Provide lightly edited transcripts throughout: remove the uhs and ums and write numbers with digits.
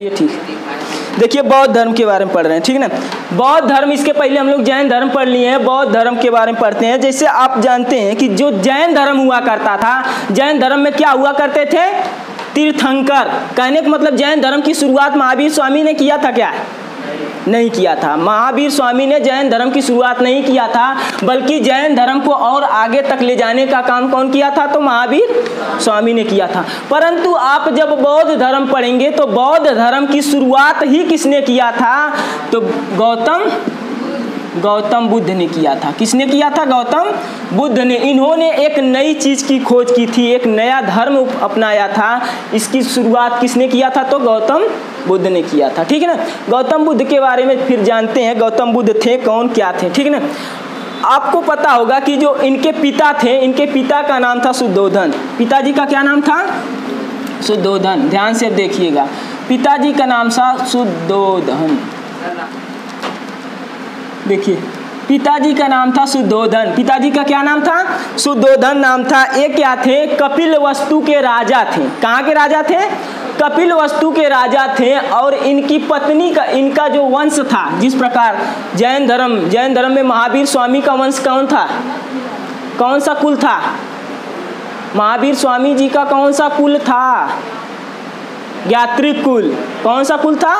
ये ठीक है। देखिए बौद्ध धर्म के बारे में पढ़ रहे हैं, ठीक है ना। बौद्ध धर्म, इसके पहले हम लोग जैन धर्म पढ़ लिए हैं। बौद्ध धर्म के बारे में पढ़ते हैं। जैसे आप जानते हैं कि जो जैन धर्म हुआ करता था, जैन धर्म में क्या हुआ करते थे? तीर्थंकर। कहने का मतलब जैन धर्म की शुरुआत महावीर स्वामी ने किया था क्या? नहीं किया था। महावीर स्वामी ने जैन धर्म की शुरुआत नहीं किया था, बल्कि जैन धर्म को और आगे तक ले जाने का काम कौन किया था? तो महावीर स्वामी ने किया था। परंतु आप जब बौद्ध धर्म पढ़ेंगे तो बौद्ध धर्म की शुरुआत ही किसने किया था? तो गौतम बुद्ध ने किया था। किसने किया था? गौतम बुद्ध ने। इन्होंने एक नई चीज़ की खोज की थी, एक नया धर्म अपनाया था। इसकी शुरुआत किसने किया था? तो गौतम बुद्ध ने किया था, ठीक है ना। गौतम बुद्ध के बारे में फिर जानते हैं, गौतम बुद्ध थे कौन, क्या थे, ठीक है ना। आपको पता होगा कि जो इनके पिता थे, इनके पिता का नाम था शुद्धोधन। पिताजी का क्या नाम था? शुद्धोधन। ध्यान से देखिएगा, पिताजी का नाम था शुद्धोधन। देखिए पिताजी का नाम था शुद्धोधन। पिताजी का क्या नाम था? शुद्धोधन नाम था। ये क्या थे? कपिलवस्तु के राजा थे। कहाँ के राजा थे? कपिलवस्तु के राजा थे। और इनकी पत्नी का, इनका जो वंश था, जिस प्रकार जैन धर्म में महावीर स्वामी का वंश कौन था? कौन सा कुल था? महावीर स्वामी जी का कौन सा कुल था? ज्ञात्रिक कुल। कौन सा कुल था?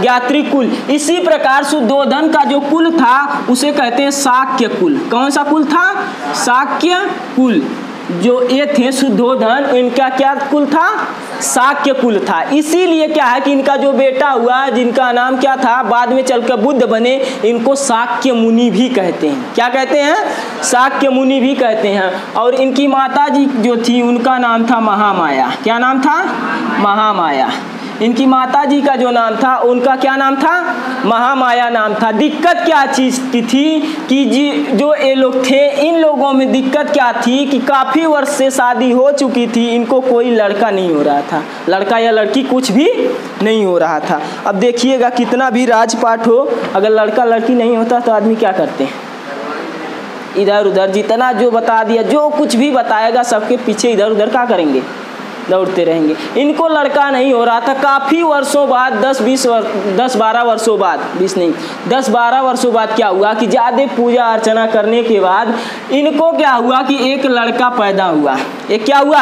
ज्ञात्रिक कुल। इसी प्रकार शुद्धोधन का जो कुल था उसे कहते हैं शाक्य कुल। कौन सा कुल था? शाक्य कुल। जो ये थे शुद्धोधन, इनका क्या कुल था? शाक्य कुल था। इसीलिए क्या है कि इनका जो बेटा हुआ, जिनका नाम क्या था, बाद में चलकर बुद्ध बने, इनको शाक्य मुनि भी कहते हैं। क्या कहते हैं? शाक्य मुनि भी कहते हैं। और इनकी माता जी जो थी उनका नाम था महामाया। क्या नाम था? महामाया। इनकी माता जी का जो नाम था उनका क्या नाम था? महामाया नाम था। दिक्कत क्या चीज़ की थी कि जो ये लोग थे, इन लोगों में दिक्कत क्या थी कि काफ़ी वर्ष से शादी हो चुकी थी, इनको कोई लड़का नहीं हो रहा था, लड़का या लड़की कुछ भी नहीं हो रहा था। अब देखिएगा कितना भी राजपाट हो, अगर लड़का लड़की नहीं होता तो आदमी क्या करते हैं? इधर उधर जितना जो बता दिया, जो कुछ भी बताएगा सबके पीछे इधर उधर क्या करेंगे? दौड़ते रहेंगे। इनको लड़का नहीं हो रहा था। काफ़ी वर्षों बाद, 10-12 वर्षों बाद, 20 नहीं 10-12 वर्षों बाद क्या हुआ कि ज़्यादा पूजा अर्चना करने के बाद इनको क्या हुआ कि एक लड़का पैदा हुआ। एक क्या हुआ?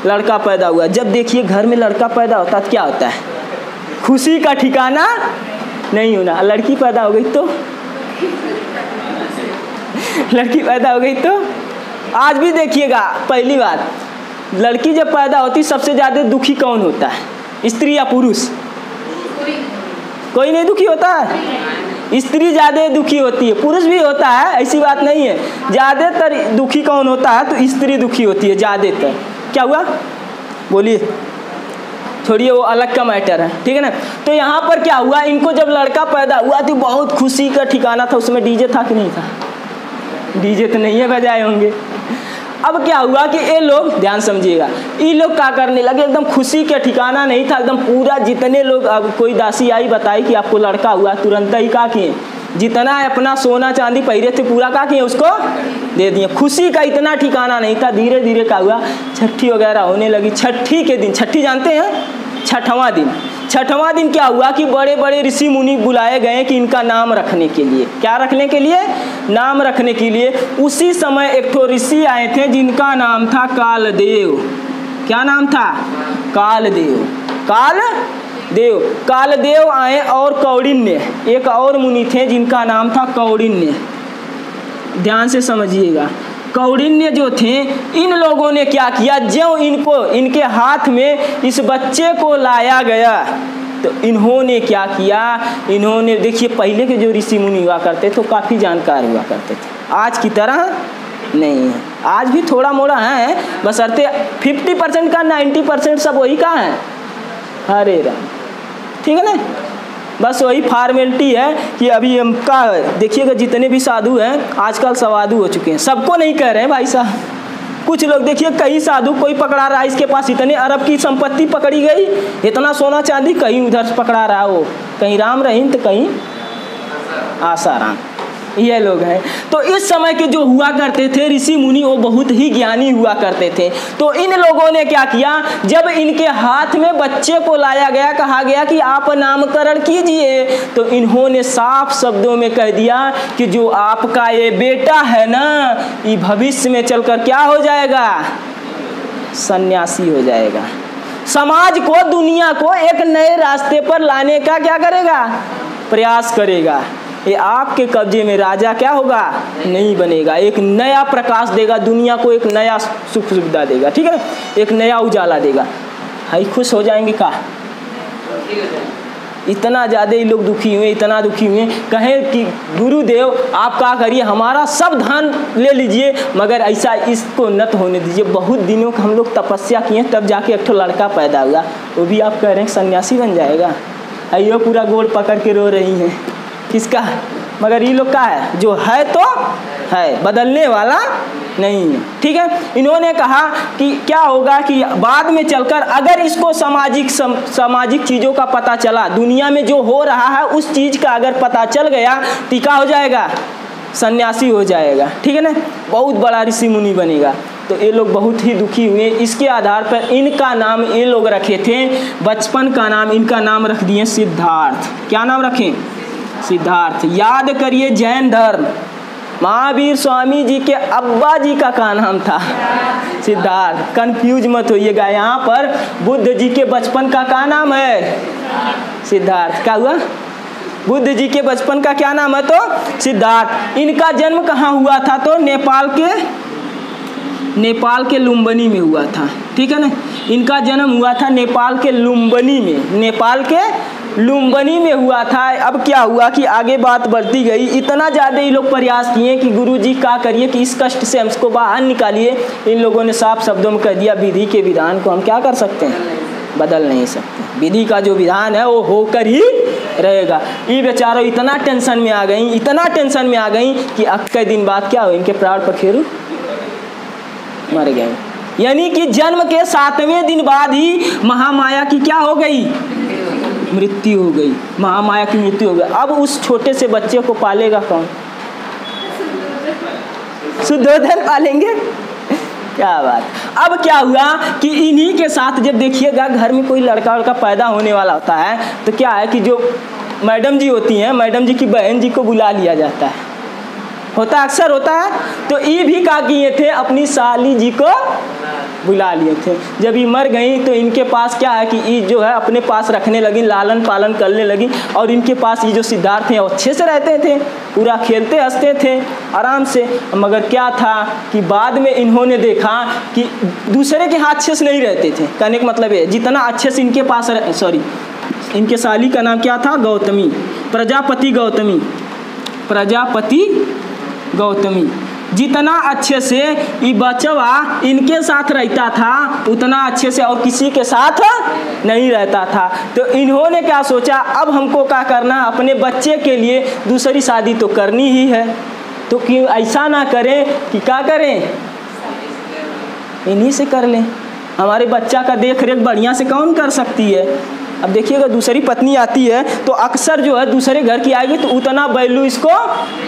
लड़का पैदा हुआ। जब देखिए घर में लड़का पैदा होता तो क्या होता है? खुशी का ठिकाना नहीं होना। लड़की पैदा हो गई तो लड़की पैदा हो गई तो आज भी देखिएगा, पहली बात, लड़की जब पैदा होती सबसे ज़्यादा दुखी कौन होता है? स्त्री या पुरुष? कोई नहीं दुखी होता है। स्त्री ज़्यादा दुखी होती है, पुरुष भी होता है, ऐसी बात नहीं है। ज़्यादातर दुखी कौन होता है? तो स्त्री दुखी होती है ज़्यादातर। क्या हुआ? बोलिए। छोड़िए, वो अलग का मैटर है, ठीक है ना। तो यहाँ पर क्या हुआ, इनको जब लड़का पैदा हुआ तो बहुत खुशी का ठिकाना था। उसमें डीजे था कि नहीं था? डीजे तो नहीं है, बजाए होंगे। अब क्या हुआ कि ये लोग, ध्यान समझिएगा, ये लोग क्या करने लगे, एकदम खुशी का ठिकाना नहीं था। एकदम पूरा जितने लोग, अब कोई दासी आई बताई कि आपको लड़का हुआ, तुरंत ही क्या किए, जितना अपना सोना चांदी पहिरे थे पूरा क्या किए, उसको दे दिए। खुशी का इतना ठिकाना नहीं था। धीरे धीरे क्या हुआ, छठी वगैरह होने लगी। छठी के दिन, छठी जानते हैं? छठवां दिन क्या हुआ कि बड़े बड़े ऋषि मुनि बुलाए गए कि इनका नाम रखने के लिए। क्या रखने के लिए? नाम रखने के लिए। उसी समय एक तो ऋषि आए थे जिनका नाम था कालदेव। क्या नाम था? कालदेव। कालदेव आए। और कौंडिन्य, एक और मुनि थे जिनका नाम था कौंडिन्य। ध्यान से समझिएगा, कौंडिन्य जो थे, इन लोगों ने क्या किया, जो इनके हाथ में इस बच्चे को लाया गया तो इन्होंने क्या किया, इन्होंने, देखिए पहले के जो ऋषि मुनि हुआ करते तो काफ़ी जानकार हुआ करते थे, आज की तरह नहीं है। आज भी थोड़ा मोड़ा है, बशर्ते 50% का 90% सब वही का है। हरे राम, ठीक है ना। बस वही फॉर्मेलिटी है कि अभी हम का देखिएगा, जितने भी साधु हैं आजकल साधु हो चुके हैं। सबको नहीं कह रहे हैं भाई साहब, कुछ लोग देखिए, कई साधु कोई पकड़ा रहा है, इसके पास इतने अरब की संपत्ति पकड़ी गई, इतना सोना चांदी, कहीं उधर से पकड़ा रहा है वो, कहीं राम रहीम तो कहीं आसाराम। ये लोग हैं। तो इस समय के जो हुआ करते थे ऋषि मुनि, वो बहुत ही ज्ञानी हुआ करते थे। तो इन लोगों ने क्या किया, जब इनके हाथ में बच्चे को लाया गया, कहा गया कि आप नामकरण कीजिए, तो इन्होंने साफ शब्दों में कह दिया कि जो आपका ये बेटा है ना, ये भविष्य में चलकर क्या हो जाएगा, सन्यासी हो जाएगा। समाज को, दुनिया को एक नए रास्ते पर लाने का क्या करेगा, प्रयास करेगा। ये आपके कब्जे में राजा क्या होगा, नहीं बनेगा, एक नया प्रकाश देगा, दुनिया को एक नया सुख सुविधा देगा, ठीक है ना, एक नया उजाला देगा। हाई खुश हो जाएंगे का? इतना ज़्यादा ये लोग दुखी हुए, इतना दुखी हुए, कहें कि गुरुदेव आप क्या करिए, हमारा सब धन ले लीजिए, मगर ऐसा इसको नत होने दीजिए। बहुत दिनों का हम लोग तपस्या किए, तब जाके एक ठो लड़का पैदा हुआ, वो भी आप कह रहे हैं सन्यासी बन जाएगा। अयो पूरा गोल पकड़ के रो रही हैं, किसका? मगर ये लोग का है, जो है तो है, बदलने वाला नहीं है, ठीक है। इन्होंने कहा कि क्या होगा कि बाद में चलकर अगर इसको सामाजिक चीज़ों का पता चला, दुनिया में जो हो रहा है उस चीज़ का अगर पता चल गया तो क्या हो जाएगा, सन्यासी हो जाएगा, ठीक है ना, बहुत बड़ा ऋषि मुनि बनेगा। तो ये लोग बहुत ही दुखी हुए। इसके आधार पर इनका नाम ये लोग रखे थे, बचपन का नाम इनका नाम रख दिए सिद्धार्थ। क्या नाम रखें, सिद्धार्थ। याद करिए जैन धर्म, महावीर स्वामी जी के अब्बा जी का नाम था सिद्धार्थ, कंफ्यूज मत होइएगा। यहाँ पर बुद्ध जी के बचपन का नाम है सिद्धार्थ। क्या हुआ, बुद्ध जी के बचपन का क्या नाम है, तो सिद्धार्थ। इनका जन्म कहाँ हुआ था, तो नेपाल के लुम्बिनी में हुआ था, ठीक है ना। इनका जन्म हुआ था नेपाल के लुम्बिनी में, नेपाल के लुम्बिनी में हुआ था। अब क्या हुआ कि आगे बात बढ़ती गई, इतना ज़्यादा ये लोग प्रयास किए कि गुरुजी क्या करिए कि इस कष्ट से हमको बाहर निकालिए। इन लोगों ने साफ शब्दों में कह दिया, विधि के विधान को हम क्या कर सकते हैं, बदल नहीं सकते। विधि का जो विधान है वो होकर ही रहेगा। ये बेचारों इतना टेंशन में आ गई, इतना टेंशन में आ गई कि कई दिन बाद क्या हो, इनके प्राण पखेरु मर गए। यानी कि जन्म के 7वें दिन बाद ही महामाया की क्या हो गई, मृत्यु हो गई। महामाया की मृत्यु हो गई। अब उस छोटे से बच्चे को पालेगा कौन, सुद्धोधन पालेंगे। क्या बात। अब क्या हुआ कि इन्हीं के साथ जब देखिएगा घर में कोई लड़का पैदा होने वाला होता है, तो क्या है कि जो मैडम जी होती हैं, मैडम जी की बहन जी को बुला लिया जाता है, होता अक्सर होता है। तो ये भी क्या किए थे, अपनी साली जी को बुला लिए थे। जब ये मर गई तो इनके पास क्या है कि ये जो है अपने पास रखने लगी, लालन पालन करने लगी। और इनके पास ये जो सिद्धार्थ हैं अच्छे से रहते थे, पूरा खेलते हंसते थे आराम से। मगर क्या था कि बाद में इन्होंने देखा कि दूसरे के हाथ अच्छे से नहीं रहते थे। कहने का मतलब है जितना अच्छे से इनके पास इनके साली का नाम क्या था, गौतमी, प्रजापति गौतमी। जितना अच्छे से ये बचवा इनके साथ रहता था, उतना अच्छे से और किसी के साथ नहीं रहता था। तो इन्होंने क्या सोचा, अब हमको क्या करना, अपने बच्चे के लिए दूसरी शादी तो करनी ही है, तो क्यों ऐसा ना करें कि क्या करें, इन्हीं से कर लें। हमारे बच्चा का देख रेख बढ़िया से कौन कर सकती है। अब देखिएगा दूसरी पत्नी आती है तो अक्सर जो है दूसरे घर की आएगी तो उतना वैल्यू इसको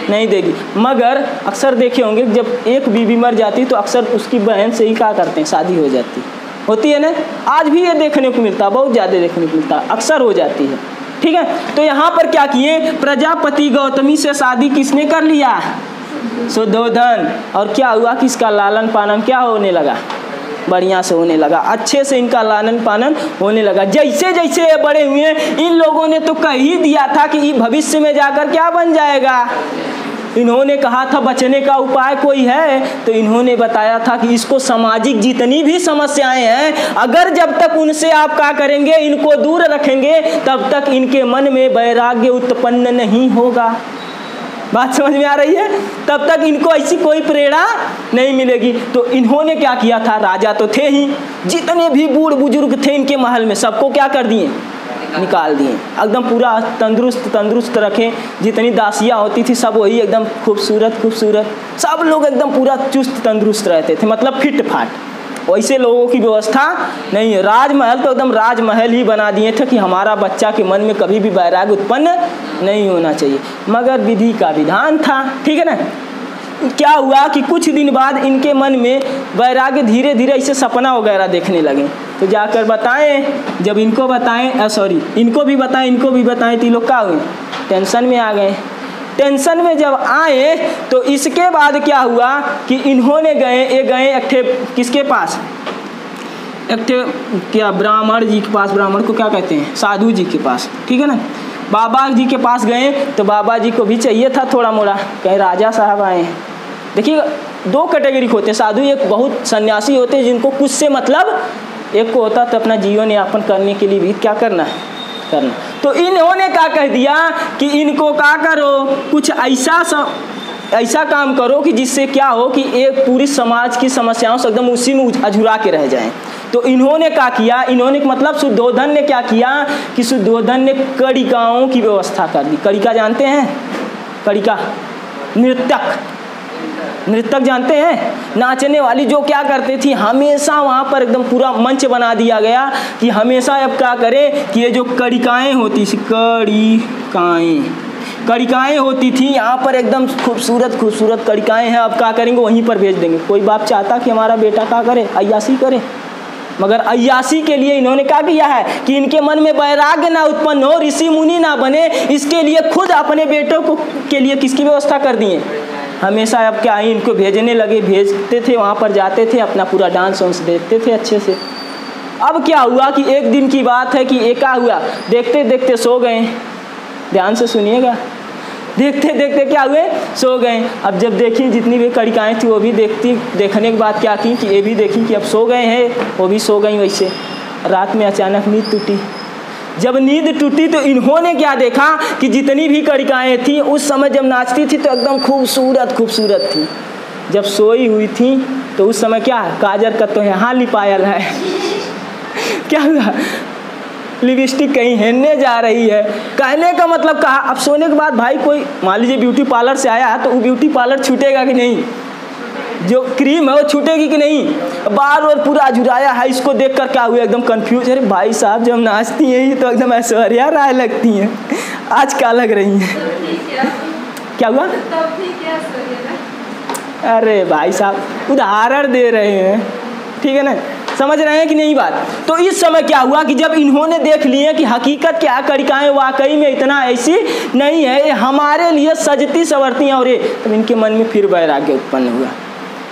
नहीं देगी। मगर अक्सर देखे होंगे जब एक बीवी मर जाती तो अक्सर उसकी बहन से ही क्या करते हैं, शादी हो जाती होती है ना। आज भी ये देखने को मिलता है, बहुत ज़्यादा देखने को मिलता है, अक्सर हो जाती है, ठीक है। तो यहाँ पर क्या किए, प्रजापति गौतमी से शादी किसने कर लिया, सुद्धोधन। और क्या हुआ कि इसका लालन पालन क्या होने लगा, बढ़िया से होने लगा, अच्छे से इनका लालन पालन होने लगा। जैसे जैसे ये बड़े हुए इन लोगों ने तो कह ही दिया था कि ये भविष्य में जाकर क्या बन जाएगा। इन्होंने कहा था बचने का उपाय कोई है, तो इन्होंने बताया था कि इसको सामाजिक जितनी भी समस्याएं हैं, अगर जब तक उनसे आप क्या करेंगे, इनको दूर रखेंगे, तब तक इनके मन में वैराग्य उत्पन्न नहीं होगा। बात समझ में आ रही है, तब तक इनको ऐसी कोई प्रेरणा नहीं मिलेगी। तो इन्होंने क्या किया था, राजा तो थे ही, जितने भी बूढ़ बुजुर्ग थे इनके महल में सबको क्या कर दिए, निकाल दिए। एकदम पूरा तंदुरुस्त रखे। जितनी दासियाँ होती थी सब वही एकदम खूबसूरत, सब लोग एकदम पूरा चुस्त तंदुरुस्त रहते थे, मतलब फिट फाट। वैसे लोगों की व्यवस्था नहीं है। राजमहल तो एकदम राजमहल ही बना दिए थे कि हमारा बच्चा के मन में कभी भी वैराग्य उत्पन्न नहीं होना चाहिए, मगर विधि का विधान था, ठीक है ना। क्या हुआ कि कुछ दिन बाद इनके मन में वैराग्य धीरे धीरे ऐसे सपना वगैरह देखने लगे। तो जाकर बताएं, जब इनको बताएं इनको भी बताएं तो ये लोग क्या हुए, टेंशन में आ गए। टेंशन में जब आए तो इसके बाद क्या हुआ कि इन्होंने गए एक ठे किसके पास, एक ठे क्या ब्राह्मण जी के पास, ब्राह्मण को क्या कहते हैं, साधु जी के पास, ठीक है ना। बाबा जी के पास गए तो बाबा जी को भी चाहिए था थोड़ा मोड़ा, कहीं राजा साहब आए हैं। देखिए 2 कैटेगरी होते हैं साधु, एक बहुत सन्यासी होते हैं जिनको कुछ से मतलब, एक को होता तो अपना जीवन यापन करने के लिए भी क्या करना। तो इन्होंने क्या कह दिया कि इनको क्या करो, कुछ ऐसा काम करो कि जिससे क्या हो कि एक पूरी समाज की समस्याओं से एकदम उसी में अझुरा के रह जाएं। तो इन्होंने क्या किया, इन्होंने मतलब शुद्धोधन ने क्या किया कि शुद्धोधन ने कड़िकाओं की व्यवस्था कर दी। कड़िका जानते हैं, कड़िका नृत्यक जानते हैं, नाचने वाली, जो क्या करते थी हमेशा वहाँ पर एकदम पूरा मंच बना दिया गया कि हमेशा अब क्या करें कि ये जो कड़िकाएँ होती थी, कड़िकाएँ होती थी यहाँ पर एकदम खूबसूरत कड़िकाएँ हैं, अब क्या करेंगे वहीं पर भेज देंगे। कोई बाप चाहता कि हमारा बेटा क्या करे, अय्यासी करे, मगर अय्यासी के लिए इन्होंने क्या किया है कि इनके मन में वैराग्य ना उत्पन्न हो, ऋषि मुनि ना बने, इसके लिए खुद अपने बेटों को के लिए किसकी व्यवस्था कर दिए, हमेशा अब क्या है इनको भेजने लगे, भेजते थे वहाँ पर जाते थे, अपना पूरा डांस वांस देखते थे अच्छे से। अब क्या हुआ कि एक दिन की बात है कि एका हुआ, देखते देखते सो गए, ध्यान से सुनिएगा, देखते देखते क्या हुए, सो गए। अब जब देखी जितनी भी कड़िकाएँ थी वो भी देखने के बाद क्या की कि ये भी देखी कि अब सो गए हैं, वो भी सो गई। वैसे रात में अचानक नींद टूटी। जब नींद टूटी तो इन्होंने क्या देखा कि जितनी भी कड़िकाएँ थी उस समय जब नाचती थी तो एकदम खूबसूरत थी। जब सोई हुई थी तो उस समय क्या काजर का तो यहाँ लिपायल है क्या हुआ, लिपस्टिक कहीं हेरने जा रही है। कहने का मतलब कहा, अब सोने के बाद भाई कोई मान लीजिए ब्यूटी पार्लर से आया तो वो ब्यूटी पार्लर छूटेगा कि नहीं, जो क्रीम है वो छूटेगी कि नहीं, बार बार पूरा अजुराया है। इसको देखकर क्या हुआ, एकदम कंफ्यूज, अरे भाई साहब जब नाचती हैं ये तो एकदम ऐश्वर्या राय लगती हैं, आज क्या लग रही हैं, क्या हुआ, अरे भाई साहब उदाहरण दे रहे हैं, ठीक है ना, समझ रहे हैं कि नहीं बात। तो इस समय क्या हुआ कि जब इन्होंने देख लिए कि हकीकत क्या कड़िकाएँ वाकई में इतना ऐसी नहीं है, ये हमारे लिए सजती संवरती हैं, और ये तब इनके मन में फिर वैराग्य उत्पन्न हुआ।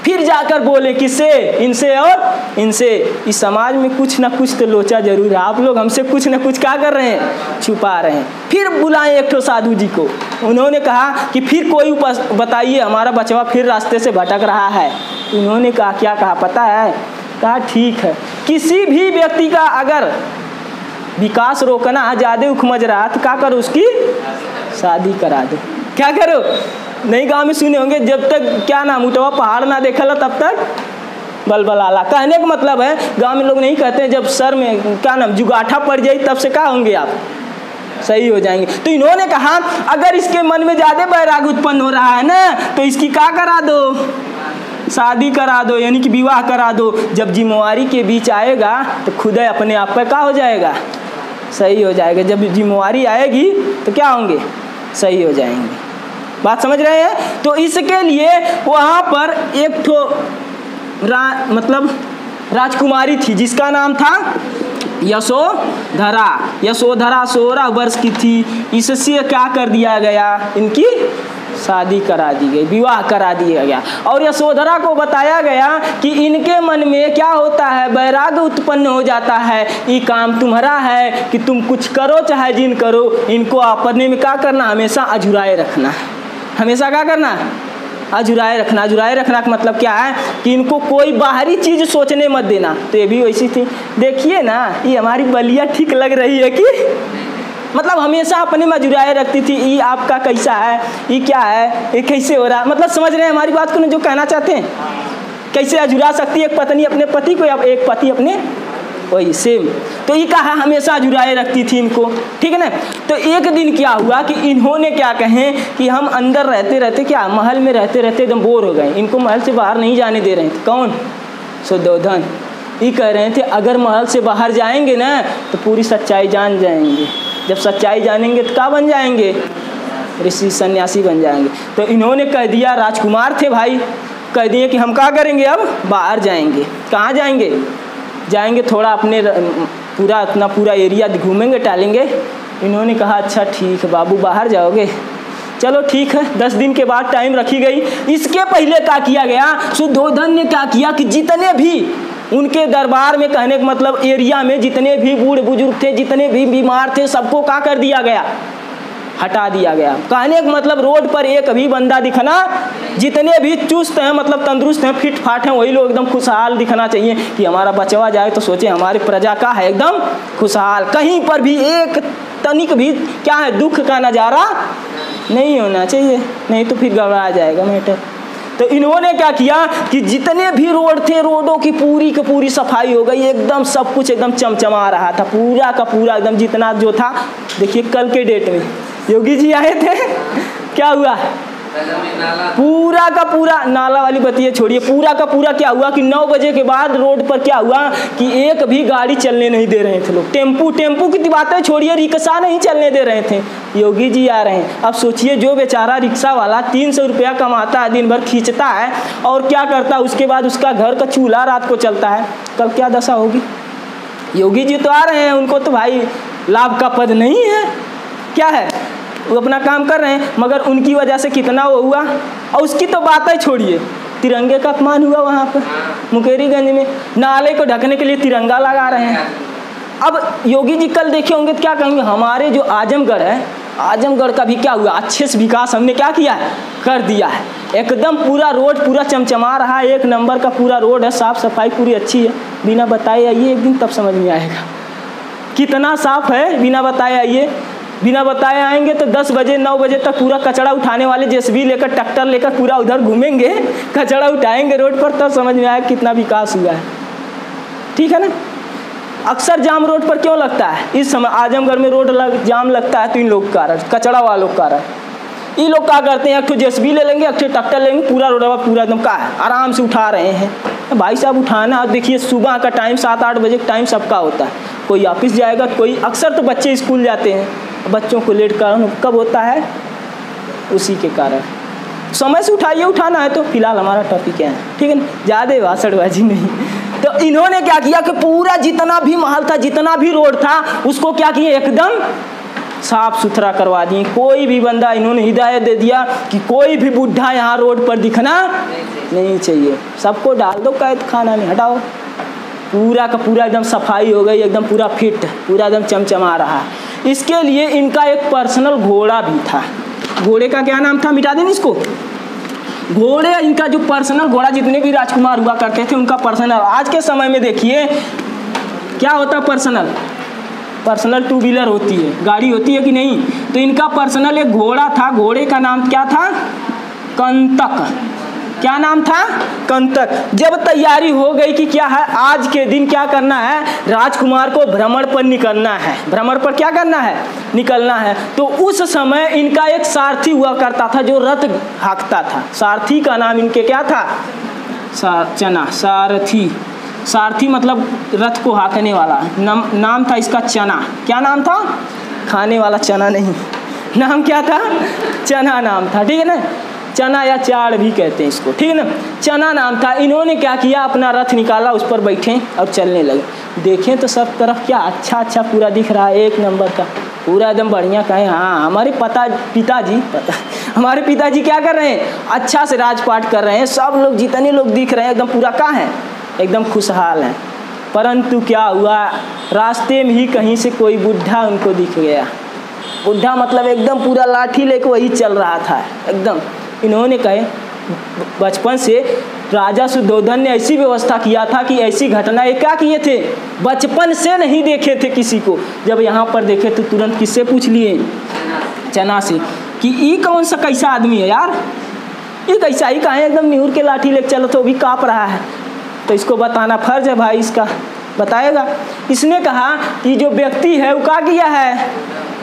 फिर जाकर बोले किससे, इनसे और इनसे, इस समाज में कुछ ना कुछ तो लोचा जरूर है, आप लोग हमसे कुछ ना कुछ क्या कर रहे हैं, छुपा रहे हैं। फिर बुलाए एक तो साधु जी को, उन्होंने कहा कि फिर कोई बताइए, हमारा बचवा फिर रास्ते से भटक रहा है। उन्होंने कहा क्या कहा पता है, कहा ठीक है, किसी भी व्यक्ति का अगर विकास रोकना ज़्यादा उखमज रहा तो क्या करो, उसकी शादी करा दो। क्या करो, नहीं गांव में सुने होंगे, जब तक क्या नाम उठवा पहाड़ ना देखा तब तक बलबल आला। कहने का मतलब है गांव में लोग नहीं कहते जब सर में क्या नाम जुगाठा पड़ जाए तब से क्या होंगे आप, सही हो जाएंगे। तो इन्होंने कहा अगर इसके मन में ज़्यादा वैराग्य उत्पन्न हो रहा है ना तो इसकी क्या करा दो, शादी करा दो, यानी कि विवाह करा दो। जब जिम्मेवारी के बीच आएगा तो खुद अपने आप पर क्या हो जाएगा, सही हो जाएगा। जब जिम्मेवारी आएगी तो क्या होंगे, सही हो जाएंगे। बात समझ रहे हैं। तो इसके लिए वहाँ पर एक ठो मतलब राजकुमारी थी जिसका नाम था यशोधरा। यशोधरा 16 वर्ष की थी। इससे क्या कर दिया गया, इनकी शादी करा दी गई, विवाह करा दिया गया। और यशोधरा को बताया गया कि इनके मन में क्या होता है, वैराग्य उत्पन्न हो जाता है। ये काम तुम्हारा है कि तुम कुछ करो चाहे जिन करो, इनको अपने में क्या करना, हमेशा अझुराए रखना। हमेशा क्या करना, अझुराए रखना। अझुराए रखना का मतलब क्या है कि इनको कोई बाहरी चीज़ सोचने मत देना। तो ये भी वैसी थी। देखिए ना, ये हमारी बलिया ठीक लग रही है कि मतलब हमेशा अपने में अझुराए रखती थी। ये आपका कैसा है, ये क्या है, ये कैसे हो रहा, मतलब समझ रहे हैं हमारी बात को, जो कहना चाहते हैं। कैसे अझुरा सकती है एक पत्नी अपने पति को या एक पति अपने, वही सेम। तो ये कहा हमेशा अझुराए रखती थी इनको, ठीक है ना। तो एक दिन क्या हुआ कि इन्होंने क्या कहें कि हम अंदर रहते रहते क्या महल में रहते रहते एकदम बोर हो गए, इनको महल से बाहर नहीं जाने दे रहे थे। कौन, सुद्धोधन ये कह रहे थे अगर महल से बाहर जाएंगे ना तो पूरी सच्चाई जान जाएंगे। जब सच्चाई जानेंगे तो क्या बन जाएंगे? ऋषि सन्यासी बन जाएंगे। तो इन्होंने कह दिया, राजकुमार थे भाई, कह दिए कि हम क्या करेंगे, अब बाहर जाएंगे। कहाँ जाएंगे? जाएंगे थोड़ा अपने पूरा अपना पूरा एरिया घूमेंगे टहलेंगे। इन्होंने कहा अच्छा ठीक है बाबू, बाहर जाओगे, चलो ठीक है। 10 दिन के बाद टाइम रखी गई। इसके पहले क्या किया गया, सुद्धोधन ने क्या किया कि जितने भी उनके दरबार में, कहने का मतलब एरिया में जितने भी बूढ़े बुजुर्ग थे, जितने भी बीमार थे, सबको क्या कर दिया गया, हटा दिया गया। कहने का मतलब रोड पर एक भी बंदा दिखना, जितने भी चुस्त हैं मतलब तंदुरुस्त हैं, फिट फाट हैं, वही लोग एकदम खुशहाल दिखना चाहिए कि हमारा बचवा जाए तो सोचे हमारी प्रजा का है एकदम खुशहाल। कहीं पर भी एक तनिक भी क्या है, दुख का नज़ारा नहीं होना चाहिए, नहीं तो फिर गड़बड़ा जाएगा मैटर। तो इन्होंने क्या किया कि जितने भी रोड थे, रोडों की पूरी सफाई हो गई, एकदम सब कुछ एकदम चमचमा रहा था, पूरा का पूरा एकदम जितना जो था। देखिए कल के डेट में योगी जी आए थे, क्या हुआ, पूरा का पूरा नाला वाली बतिये छोड़िए, पूरा का पूरा क्या हुआ कि 9 बजे के बाद रोड पर क्या हुआ कि एक भी गाड़ी चलने नहीं दे रहे थे लोग। टेम्पू की बातें छोड़िए, रिक्शा नहीं चलने दे रहे थे। योगी जी आ रहे हैं। अब सोचिए जो बेचारा रिक्शा वाला 300 रुपया कमाता है, दिन भर खींचता है और क्या करता है, उसके बाद उसका घर का चूल्हा रात को चलता है, कल क्या दशा होगी। योगी जी तो आ रहे हैं, उनको तो भाई लाभ का पद नहीं है, क्या है, वो अपना काम कर रहे हैं, मगर उनकी वजह से कितना वो हुआ। और उसकी तो बात ही छोड़िए, तिरंगे का अपमान हुआ वहाँ पर मुकेरीगंज में, नाले को ढकने के लिए तिरंगा लगा रहे हैं। अब योगी जी कल देखे होंगे तो क्या कहेंगे, हमारे जो आजमगढ़ है, आजमगढ़ का भी क्या हुआ, अच्छे से विकास हमने क्या किया है, कर दिया है। एकदम पूरा रोड पूरा चमचमा रहा है, 1 नंबर का पूरा रोड है, साफ़ सफाई पूरी अच्छी है। बिना बताए आइए एक दिन, तब समझ में आएगा कितना साफ है। बिना बताए आइए, बिना बताए आएंगे तो 10 बजे 9 बजे तक पूरा कचरा उठाने वाले जेसीबी लेकर, ट्रैक्टर लेकर पूरा उधर घूमेंगे, कचरा उठाएंगे रोड पर, तब समझ में आएगा कितना विकास हुआ है। ठीक है ना। अक्सर जाम रोड पर क्यों लगता है, इस समय आजमगढ़ में रोड जाम लगता है तो इन लोग का कारण, कचरा वालों का कारण। ये लोग क्या करते हैं, एक तो जेसीबी ले लेंगे, एक तो ट्रैक्टर लेंगे, पूरा रोड पूरा एकदम का है, आराम से उठा रहे हैं। भाई साहब उठाना, देखिए सुबह का टाइम 7-8 बजे का टाइम सबका होता है, कोई ऑफिस जाएगा, कोई अक्सर तो बच्चे स्कूल जाते हैं, बच्चों को लेट कारण कब होता है, उसी के कारण। समय से उठाइए, उठाना है तो। फिलहाल हमारा टॉपिक है, ठीक है ना, ज़्यादा भाषणबाजी नहीं। तो इन्होंने क्या किया कि पूरा जितना भी महल था, जितना भी रोड था, उसको क्या किया, एकदम साफ सुथरा करवा दिए। कोई भी बंदा, इन्होंने हिदायत दे दिया कि कोई भी बुढ़ा यहाँ रोड पर दिखना नहीं चाहिए, सबको डाल दो कैद खाना में, हटाओ। पूरा का पूरा एकदम सफाई हो गई, एकदम पूरा फिट, पूरा एकदम चमचमा रहा है। इसके लिए इनका एक पर्सनल घोड़ा भी था। घोड़े का क्या नाम था, मिटा दें इसको। घोड़े, इनका जो पर्सनल घोड़ा, जितने भी राजकुमार हुआ करते थे उनका पर्सनल। आज के समय में देखिए क्या होता, पर्सनल 2 व्हीलर होती है, गाड़ी होती है कि नहीं, तो इनका पर्सनल एक घोड़ा था। घोड़े का नाम क्या था, कंतक। क्या नाम था, कंतक। जब तैयारी हो गई कि क्या है, आज के दिन क्या करना है, राजकुमार को भ्रमण पर निकलना है, भ्रमण पर क्या करना है, निकलना है, तो उस समय इनका एक सारथी हुआ करता था जो रथ हाँकता था। सारथी का नाम इनके क्या था, चना। सारथी मतलब रथ को हाँकने वाला, नाम था इसका चना। क्या नाम था, खाने वाला चना नहीं, नाम क्या था, चना नाम था, ठीक है ना। चना या चाड़ भी कहते हैं इसको, ठीक है ना, चना नाम था। इन्होंने क्या किया, अपना रथ निकाला, उस पर बैठे और चलने लगे। देखें तो सब तरफ क्या अच्छा पूरा दिख रहा है, 1 नंबर का पूरा एकदम बढ़िया। कहें हाँ, हमारे पिताजी क्या कर रहे हैं, अच्छा से राजपाट कर रहे हैं। सब लोग, जितने लोग दिख रहे हैं एकदम पूरा कहाँ है, एकदम खुशहाल हैं। परंतु क्या हुआ, रास्ते में ही कहीं से कोई बुढ़ा उनको दिख गया। बुढ़ा मतलब एकदम पूरा लाठी लेके वही चल रहा था एकदम। इन्होंने कहे, बचपन से राजा सुद्धोधन ने ऐसी व्यवस्था किया था कि ऐसी घटनाएं क्या किए थे, बचपन से नहीं देखे थे किसी को। जब यहाँ पर देखे तो तुरंत किससे पूछ लिए, चना से, कि ये कौन सा कैसा आदमी है यार, ये कैसा ही कहाँ, एकदम निहुर के लाठी लेके चलो तो भी काँप रहा है। तो इसको बताना फर्ज है भाई, इसका बताएगा। इसने कहा कि जो व्यक्ति है वो क्या किया है,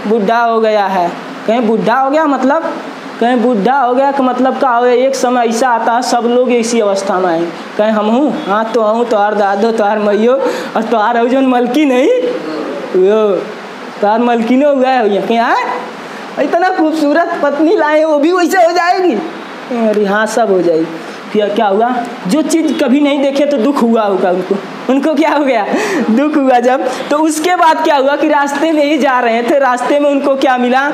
बुढ़ा हो गया है। कहीं बुढ़ा हो गया मतलब कहीं बुढ़ा हो गया कि मतलब का हो गया, एक समय ऐसा आता है सब लोग इसी अवस्था में आएंगे, कहीं हम हूँ, हाँ तो हूँ, तोहार दादो, तोहार मैयो और तोहार हो जो मलकी नहीं वो तोहार मलकिनो हुआ है क्या इतना खूबसूरत पत्नी लाए वो भी वैसे हो जाएगी। अरे हाँ सब हो जाएगी। फिर क्या हुआ, जो चीज़ कभी नहीं देखे तो दुख हुआ होगा उनको क्या हो गया, दुख हुआ जब। तो उसके बाद क्या हुआ कि रास्ते में ही जा रहे थे, रास्ते में उनको क्या मिला,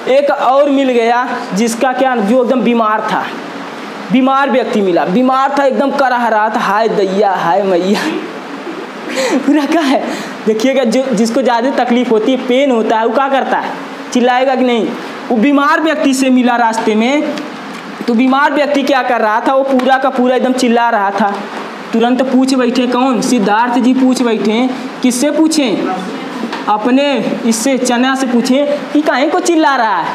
एक और मिल गया जिसका क्या, जो एकदम बीमार था, बीमार व्यक्ति मिला, बीमार था एकदम करहरा था, हाय दैया हाय मैया पूरा क्या है। देखिएगा जो जिसको ज़्यादा तकलीफ होती है, पेन होता है, वो क्या करता है, चिल्लाएगा कि नहीं। वो बीमार व्यक्ति से मिला रास्ते में, तो बीमार व्यक्ति क्या कर रहा था, वो पूरा का पूरा एकदम चिल्ला रहा था। तुरंत पूछ बैठे, कौन, सिद्धार्थ जी पूछ बैठे, किससे पूछें, अपने इससे चना से पूछे कि काहे को चिल्ला रहा है,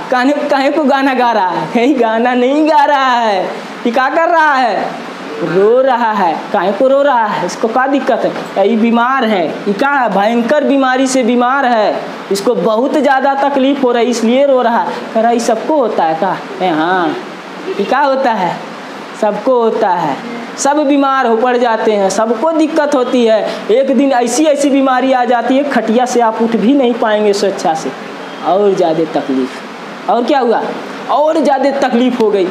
काहे को गाना गा रहा है। कहीं गाना नहीं गा रहा है, ये क्या कर रहा है, रो रहा है। काहे को रो रहा है, इसको क्या दिक्कत है, ये बीमार है, ये क्या है, भयंकर बीमारी से बीमार है, इसको बहुत ज़्यादा तकलीफ हो रही है इसलिए रो रहा है। कह रहा ये सबको होता है क्या, हाँ ये क्या होता है, सबको होता है, सब बीमार हो पड़ जाते हैं, सबको दिक्कत होती है। एक दिन ऐसी बीमारी आ जाती है खटिया से आप उठ भी नहीं पाएंगे स्वेच्छा से, और ज़्यादा तकलीफ। और क्या हुआ, और ज़्यादा तकलीफ हो गई,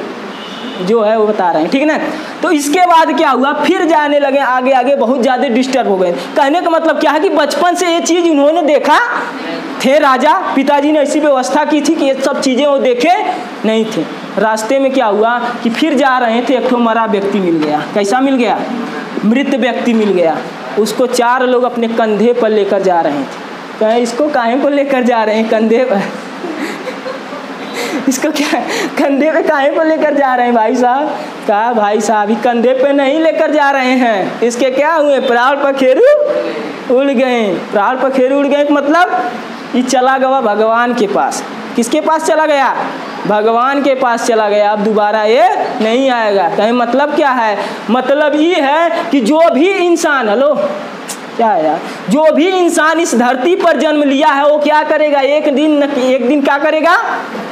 जो है वो बता रहे हैं, ठीक है ना। तो इसके बाद क्या हुआ, फिर जाने लगे आगे आगे, बहुत ज़्यादा डिस्टर्ब हो गए। कहने का मतलब क्या है कि बचपन से ये चीज़ उन्होंने देखा थे, राजा पिताजी ने ऐसी व्यवस्था की थी कि ये सब चीज़ें वो देखे नहीं थे। रास्ते में क्या हुआ कि फिर जा रहे थे, एक ठो मरा व्यक्ति मिल गया। कैसा मिल गया, मृत व्यक्ति मिल गया। उसको 4 लोग अपने कंधे पर लेकर जा रहे थे। कहें इसको काहे को लेकर जा रहे हैं कंधे पर इसको क्या कंधे पे काहे को लेकर जा रहे हैं भाई साहब। कहा भाई साहब ये कंधे पे नहीं लेकर जा रहे हैं, इसके क्या हुए, प्राण पखेरु उड़ गए। प्राण पखेरु उड़ गए मतलब ये चला गया भगवान के पास। किसके पास चला गया, भगवान के पास चला गया, अब दोबारा ये नहीं आएगा। कहें मतलब क्या है, मतलब ये है कि जो भी इंसान, हेलो क्या है यार, जो भी इंसान इस धरती पर जन्म लिया है वो क्या करेगा, एक दिन क्या करेगा,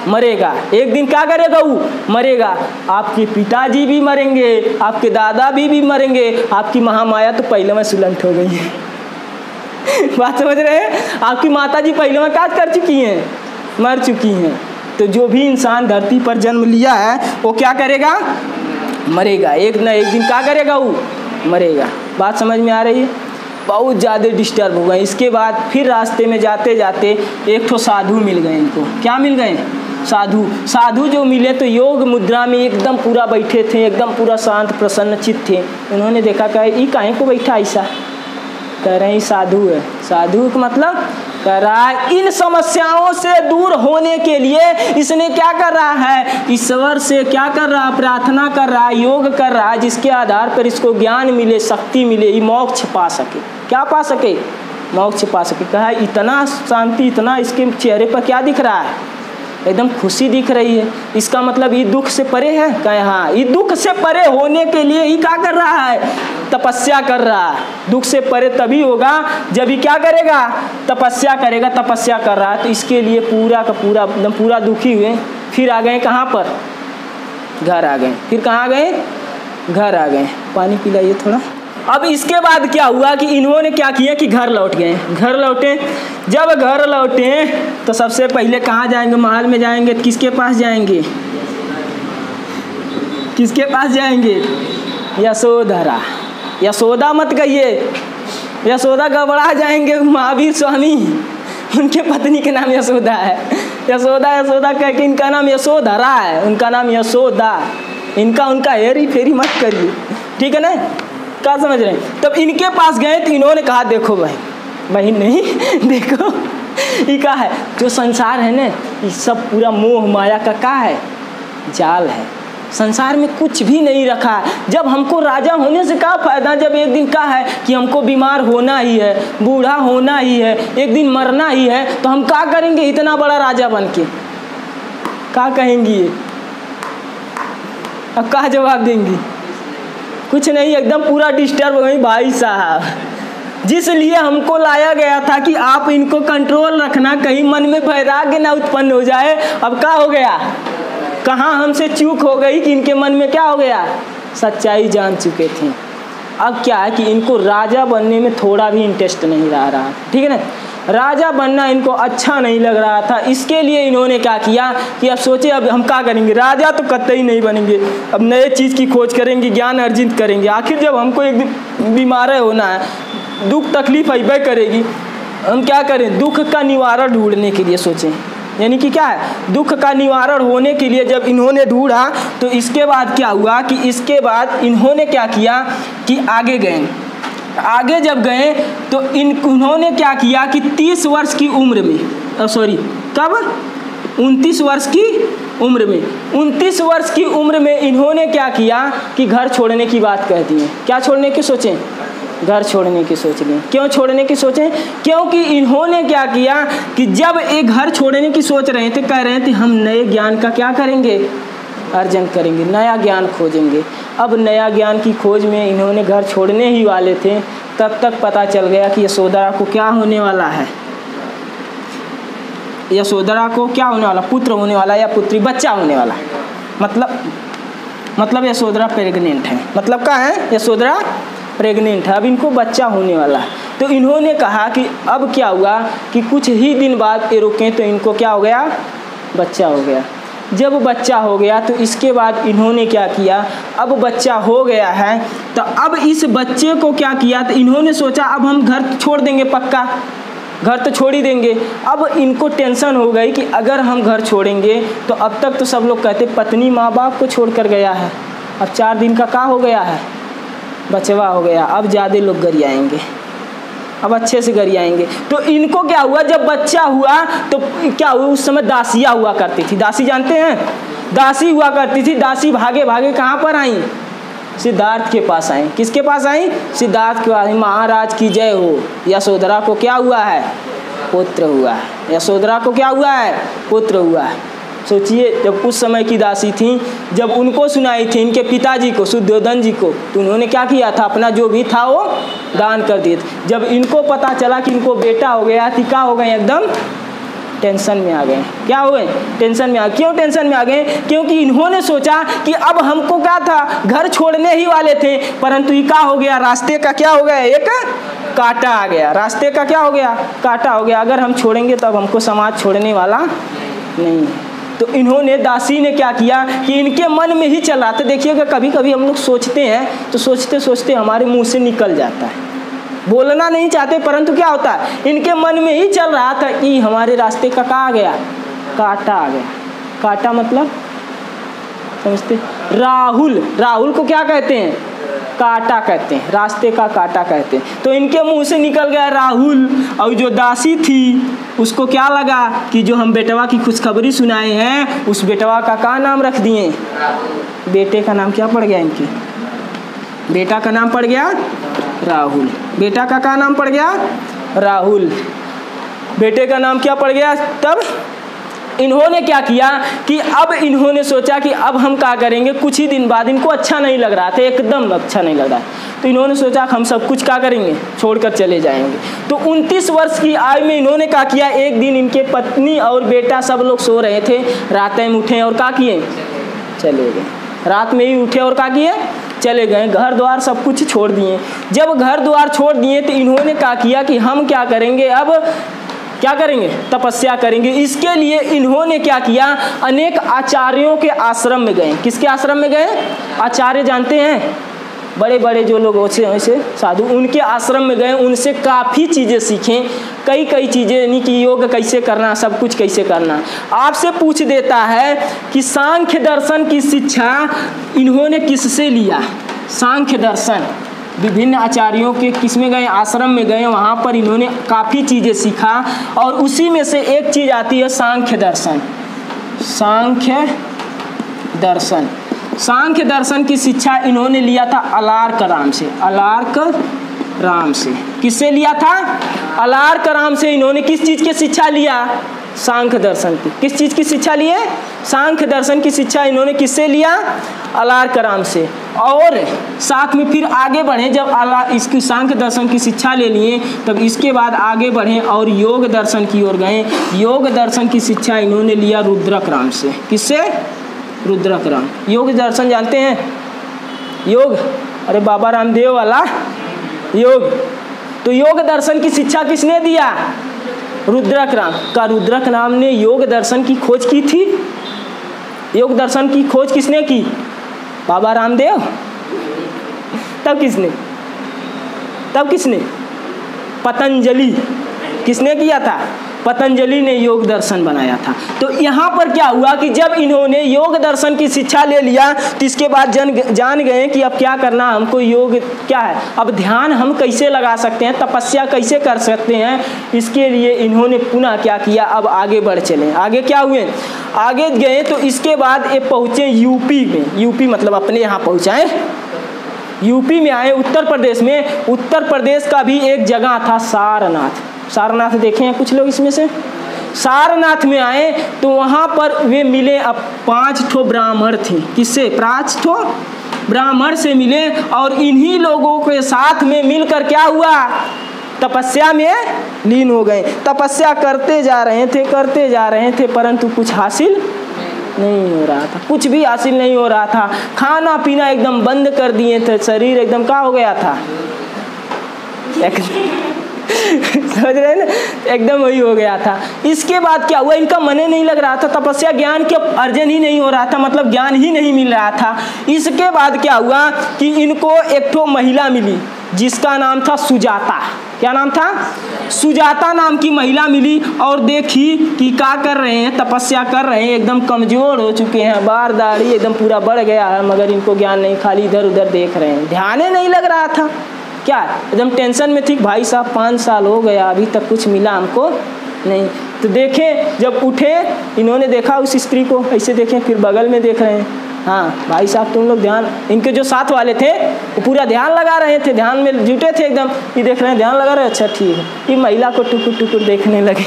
मरेगा। एक दिन क्या करेगा, वो मरेगा। आपके पिताजी भी मरेंगे, आपके दादा भी मरेंगे, आपकी महामाया तो पहले में सुलंट हो गई है बात समझ रहे हैं, आपकी माताजी पहले में क्या कर चुकी हैं, मर चुकी हैं। तो जो भी इंसान धरती पर जन्म लिया है वो क्या करेगा, मरेगा। एक ना एक दिन क्या करेगा, वो मरेगा। बात समझ में आ रही है। बहुत ज़्यादा डिस्टर्ब हो गए। इसके बाद फिर रास्ते में जाते जाते एक ठो साधु मिल गए इनको। क्या मिल गए, साधु जो मिले तो योग मुद्रा में एकदम पूरा बैठे थे, एकदम पूरा शांत प्रसन्न चित्त थे। उन्होंने देखा कहा ये काहे को बैठा ऐसा, कह रहे हैं साधु है। साधु का मतलब कह रहा है इन समस्याओं से दूर होने के लिए इसने क्या कर रहा है, ईश्वर से क्या कर रहा है, प्रार्थना कर रहा है, योग कर रहा है, जिसके आधार पर इसको ज्ञान मिले, शक्ति मिले, ये मोक्ष पा सके। क्या पा सके, मोक्ष पा सके। कहा इतना शांति, इतना इसके चेहरे पर क्या दिख रहा है, एकदम खुशी दिख रही है। इसका मतलब ये दुख से परे है। कहे हाँ, ये दुख से परे होने के लिए ये क्या कर रहा है, तपस्या कर रहा है। दुख से परे तभी होगा जब ये क्या करेगा, तपस्या करेगा। तपस्या कर रहा है तो इसके लिए पूरा का पूरा एकदम पूरा दुखी हुए। फिर आ गए कहाँ पर, घर आ गए। फिर कहाँ गए, घर आ गए। पानी पिलाइए थोड़ा। अब इसके बाद क्या हुआ कि इन्होंने क्या किया कि घर लौट गए। घर लौटे, जब घर लौटे तो सबसे पहले कहाँ जाएंगे, महल में जाएंगे। किसके पास जाएंगे, किसके पास जाएंगे, यशोधरा। यशोदा मत कहिए, यशोदा गड़बड़ा जाएंगे। महावीर स्वामी उनके पत्नी के नाम यशोदा है। यशोदा कह के इनका नाम यशोधरा है, उनका नाम यशोदा। उनका हेरी फेरी मत करिए, ठीक है ना। क्या समझ रहे हैं। तब इनके पास गए तो इन्होंने कहा देखो बहन नहीं देखो ये क्या है, जो संसार है ना ये सब पूरा मोह माया का क्या है, जाल है। संसार में कुछ भी नहीं रखा है। जब हमको राजा होने से क्या फायदा, जब एक दिन क्या है कि हमको बीमार होना ही है, बूढ़ा होना ही है, एक दिन मरना ही है, तो हम क्या करेंगे इतना बड़ा राजा बन के, क्या कहेंगी, अब क्या जवाब देंगी, कुछ नहीं। एकदम पूरा डिस्टर्ब हो गई। भाई साहब जिस लिए हमको लाया गया था कि आप इनको कंट्रोल रखना, कहीं मन में वैराग्य ना उत्पन्न हो जाए, अब क्या हो गया, कहाँ हमसे चूक हो गई कि इनके मन में क्या हो गया, सच्चाई जान चुके थे। अब क्या है कि इनको राजा बनने में थोड़ा भी इंटरेस्ट नहीं रहा, ठीक है ना, राजा बनना इनको अच्छा नहीं लग रहा था। इसके लिए इन्होंने क्या किया कि अब सोचे अब हम क्या करेंगे, राजा तो कतई नहीं बनेंगे, अब नए चीज़ की खोज करेंगे, ज्ञान अर्जित करेंगे। आखिर जब हमको एक दिन बीमार होना है, दुख तकलीफ अइबे करेगी, हम क्या करें, दुख का निवारण ढूंढने के लिए सोचें। यानी कि क्या है, दुख का निवारण होने के लिए जब इन्होंने ढूंढा तो इसके बाद क्या हुआ कि इसके बाद इन्होंने क्या किया कि आगे गए। आगे जब गए तो उन्होंने क्या किया कि 30 वर्ष की उम्र में, कब, 29 वर्ष की उम्र में, 29 वर्ष की उम्र में इन्होंने क्या किया कि घर छोड़ने की बात कह दी है। क्या छोड़ने की सोचें, घर छोड़ने की सोच ली। क्यों छोड़ने की सोचें, क्योंकि इन्होंने क्या किया कि जब एक घर छोड़ने की सोच रहे थे, कह रहे थे हम नए ज्ञान का क्या करेंगे, अर्जन करेंगे, नया ज्ञान खोजेंगे। अब नया ज्ञान की खोज में इन्होंने घर छोड़ने ही वाले थे, तब तक पता चल गया कि यशोधरा को क्या होने वाला है, यशोधरा को क्या होने वाला, पुत्र होने वाला या पुत्री, बच्चा होने वाला। मतलब यशोधरा प्रेग्नेंट है, मतलब क्या है, यशोधरा प्रेग्नेंट है, अब इनको बच्चा होने वाला है। तो इन्होंने कहा कि अब क्या हुआ कि कुछ ही दिन बाद ये रुकें तो इनको क्या हो गया, बच्चा हो गया। जब बच्चा हो गया तो इसके बाद इन्होंने क्या किया, अब बच्चा हो गया है तो अब इस बच्चे को क्या किया, तो इन्होंने सोचा अब हम घर छोड़ देंगे, पक्का घर तो छोड़ ही देंगे। अब इनको टेंशन हो गई कि अगर हम घर छोड़ेंगे तो अब तक तो सब लोग कहते पत्नी माँ बाप को छोड़ कर गया है, अब 4 दिन का क्या हो गया है, बचवा हो गया, अब ज़्यादा लोग गरियाएंगे, अब अच्छे से गरियाएंगे। तो इनको क्या हुआ, जब बच्चा हुआ तो क्या हुआ, उस समय दासियाँ हुआ करती थी, दासी जानते हैं, दासी हुआ करती थी। दासी भागे भागे कहाँ पर आई, सिद्धार्थ के पास आई। किसके पास आई, सिद्धार्थ के पास। महाराज की जय हो, यशोधरा को क्या हुआ है, पुत्र हुआ है, यशोधरा को क्या हुआ है, पुत्र हुआ है। सोचिए जब उस समय की दासी थी, जब उनको सुनाई थी इनके पिताजी को, सुद्धोधन जी को, तो उन्होंने क्या किया था, अपना जो भी था वो दान कर दिए थे। जब इनको पता चला कि इनको बेटा हो गया तो क्या हो गए, एकदम टेंशन में आ गए। क्या हुए, टेंशन में आ गए। क्यों टेंशन में आ गए, क्योंकि इन्होंने सोचा कि अब हमको क्या था, घर छोड़ने ही वाले थे, परंतु ये क्या हो गया, रास्ते का क्या हो गया, एक कांटा आ गया, रास्ते का क्या हो गया, कांटा हो गया। अगर हम छोड़ेंगे तो अब हमको समाज छोड़ने वाला नहीं है। तो इन्होंने, दासी ने क्या किया कि इनके मन में ही चल रहा था। देखिएगा कभी कभी हम लोग सोचते हैं तो सोचते सोचते हमारे मुंह से निकल जाता है, बोलना नहीं चाहते, परंतु क्या होता है, इनके मन में ही चल रहा था कि हमारे रास्ते का क्या आ गया, कांटा आ गया। कांटा मतलब समझते, राहुल, राहुल को क्या कहते हैं, कांटा कहते हैं, रास्ते का कांटा कहते हैं। तो इनके मुंह से निकल गया राहुल। और जो दासी थी उसको क्या लगा कि जो हम बेटवा की खुशखबरी सुनाए हैं उस बेटवा का क्या नाम रख दिए, बेटे का नाम क्या पड़ गया, इनके बेटा का नाम पड़ गया राहुल। बेटा का क्या नाम पड़ गया, राहुल। बेटे का नाम क्या पड़ गया। तब इन्होंने क्या किया कि अब इन्होंने सोचा कि अब हम क्या करेंगे। कुछ ही दिन बाद इनको अच्छा नहीं लग रहा था, एकदम अच्छा नहीं लग रहा, तो इन्होंने सोचा हम सब कुछ क्या करेंगे, छोड़कर चले जाएंगे। तो 29 वर्ष की आयु में इन्होंने क्या किया, एक दिन इनके पत्नी और बेटा सब लोग सो रहे थे, रात में उठे और क्या किए, चले गए। रात में ही उठे और क्या किए, चले गए। घर द्वार सब कुछ छोड़ दिए। जब घर द्वार छोड़ दिए तो इन्होंने क्या किया कि हम क्या करेंगे, अब क्या करेंगे, तपस्या करेंगे। इसके लिए इन्होंने क्या किया, अनेक आचार्यों के आश्रम में गए। किसके आश्रम में गए, आचार्य जानते हैं, बड़े बड़े जो लोग होते हैं ऐसे साधु, उनके आश्रम में गए, उनसे काफ़ी चीज़ें सीखें, कई चीज़ें, यानी कि योग कैसे करना, सब कुछ कैसे करना। आपसे पूछ देता है कि सांख्य दर्शन की शिक्षा इन्होंने किससे लिया। सांख्य दर्शन विभिन्न आचार्यों के किस में गए, आश्रम में गए, वहाँ पर इन्होंने काफ़ी चीज़ें सीखा और उसी में से एक चीज़ आती है सांख्य दर्शन। सांख्य दर्शन, सांख्य दर्शन की शिक्षा इन्होंने लिया था अलार्क राम से। अलार्क राम से किससे लिया था, अलार्क राम से। इन्होंने किस चीज़ की शिक्षा लिया, सांख्य दर्शन की। किस चीज़ की शिक्षा लिए, सांख्य दर्शन की शिक्षा इन्होंने किससे लिया, अलार्क राम से। और साथ में फिर आगे बढ़े, जब इसकी सांख्य दर्शन की शिक्षा ले लिए तब इसके बाद आगे बढ़े और योग दर्शन की ओर गए। योग दर्शन की शिक्षा इन्होंने लिया रुद्रक राम से। किससे, रुद्रक राम। योग दर्शन जानते हैं? योग, अरे बाबा रामदेव वाला योग। तो योग दर्शन की शिक्षा किसने दिया? रुद्रक राम। का रुद्रक राम ने योग दर्शन की खोज की थी? योग दर्शन की खोज किसने की? बाबा रामदेव। तब किसने? पतंजलि। किसने किया था? पतंजलि ने योग दर्शन बनाया था। तो यहाँ पर क्या हुआ कि जब इन्होंने योग दर्शन की शिक्षा ले लिया तो इसके बाद जान गए कि अब क्या करना हमको, योग क्या है, अब ध्यान हम कैसे लगा सकते हैं, तपस्या कैसे कर सकते हैं। इसके लिए इन्होंने पुनः क्या किया, अब आगे बढ़ चले। आगे क्या हुए? आगे गए तो इसके बाद ये पहुँचे यूपी में। यूपी मतलब अपने यहाँ पहुँचाए, यूपी में आए, उत्तर प्रदेश में। उत्तर प्रदेश का भी एक जगह था सारनाथ। सारनाथ देखे हैं कुछ लोग इसमें से? सारनाथ में आए तो वहाँ पर वे मिले। अब 5 ठो ब्राह्मण थे। किससे? 5 ठो ब्राह्मण से मिले और इन्हीं लोगों के साथ में मिलकर क्या हुआ, तपस्या में लीन हो गए। तपस्या करते जा रहे थे परंतु कुछ हासिल नहीं हो रहा था, कुछ भी हासिल नहीं हो रहा था। खाना पीना एकदम बंद कर दिए थे, शरीर एकदम क्या हो गया था, समझ रहे हैं ना, एकदम वही हो गया था। इसके बाद क्या हुआ, इनका मन ही नहीं लग रहा था, तपस्या ज्ञान के अर्जन ही नहीं हो रहा था, मतलब ज्ञान ही नहीं मिल रहा था। इसके बाद क्या हुआ कि इनको एक ठो महिला मिली जिसका नाम था सुजाता। क्या नाम था? सुजाता नाम की महिला मिली और देखी कि क्या कर रहे हैं, तपस्या कर रहे हैं, एकदम कमजोर हो चुके हैं, बाल दाढ़ी एकदम पूरा बढ़ गया है, मगर इनको ज्ञान नहीं, खाली इधर उधर देख रहे हैं, ध्यान ही नहीं लग रहा था। क्या एकदम टेंशन में थी, भाई साहब 5 साल हो गया अभी तक कुछ मिला हमको नहीं। तो देखें, जब उठे इन्होंने देखा उस स्त्री को, ऐसे देखें, फिर बगल में देख रहे हैं, हाँ भाई साहब तुम लोग ध्यान, इनके जो साथ वाले थे वो पूरा ध्यान लगा रहे थे, ध्यान में जुटे थे एकदम, ये देख रहे हैं ध्यान लगा रहे, अच्छा ठीक है। ये महिला को टुकुर टुकुर देखने लगे।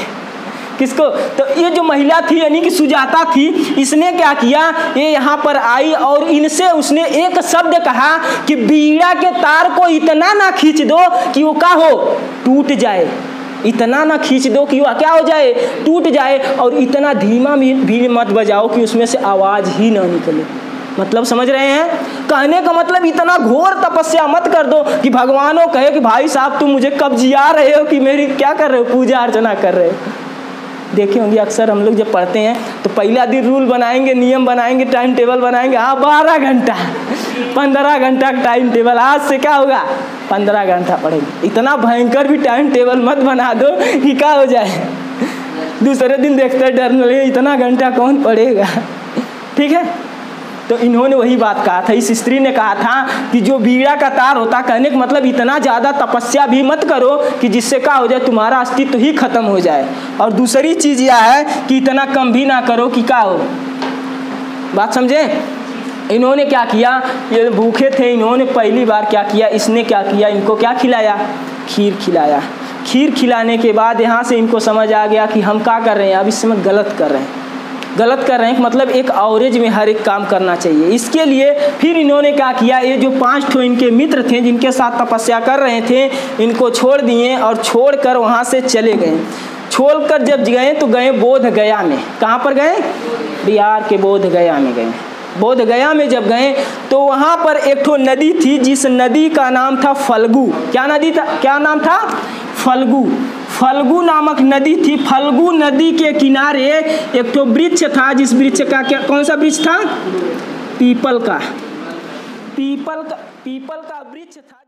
किसको? तो ये जो महिला थी यानी कि सुजाता थी, इसने क्या किया, ये यहाँ पर आई और इनसे उसने एक शब्द कहा कि बीड़ा के तार को इतना ना खींच दो कि वो क्या हो, टूट जाए। इतना ना खींच दो कि वो क्या हो जाए, टूट जाए, और इतना धीमा भी मत बजाओ कि उसमें से आवाज़ ही ना निकले। मतलब समझ रहे हैं? कहने का मतलब इतना घोर तपस्या मत कर दो कि भगवानों कहे कि भाई साहब तुम मुझे कब जिया रहे हो कि मेरी क्या कर रहे हो, पूजा अर्चना कर रहे हो। देखे होंगे अक्सर हम लोग जब पढ़ते हैं तो पहला दिन रूल बनाएंगे, नियम बनाएंगे, टाइम टेबल बनाएंगे, हाँ 12 घंटा 15 घंटा का टाइम टेबल, आज से क्या होगा 15 घंटा पढ़ेंगे। इतना भयंकर भी टाइम टेबल मत बना दो कि क्या हो जाए, दूसरे दिन देखते डरने लगे इतना घंटा कौन पढ़ेगा। ठीक है, तो इन्होंने वही बात कहा था, इस स्त्री ने कहा था कि जो बीड़ा का तार होता, कहने का मतलब इतना ज़्यादा तपस्या भी मत करो कि जिससे क्या हो जाए तुम्हारा अस्तित्व ही खत्म हो जाए, और दूसरी चीज़ यह है कि इतना कम भी ना करो कि क्या हो। बात समझे? इन्होंने क्या किया, ये भूखे थे, इन्होंने पहली बार क्या किया, इसने क्या किया, इनको क्या खिलाया, खीर खिलाया। खीर खिलाने के बाद यहाँ से इनको समझ आ गया कि हम क्या कर रहे हैं, अब इस समय गलत कर रहे हैं, मतलब एक एवरेज में हर एक काम करना चाहिए। इसके लिए फिर इन्होंने क्या किया, ये जो 5 ठो इनके मित्र थे जिनके साथ तपस्या कर रहे थे, इनको छोड़ दिए और छोड़कर वहाँ से चले गए। छोड़कर जब गए तो गए बोध गया में। कहाँ पर गए? बिहार के बोध गया में गए। बोध गया में जब गए तो वहाँ पर एक ठो नदी थी, जिस नदी का नाम था फल्गु। क्या नदी था, क्या नाम था? फल्गु। फल्गु नामक नदी थी। फल्गु नदी के किनारे एक ठो वृक्ष था, जिस वृक्ष का क्या, कौन सा वृक्ष था? पीपल का वृक्ष था।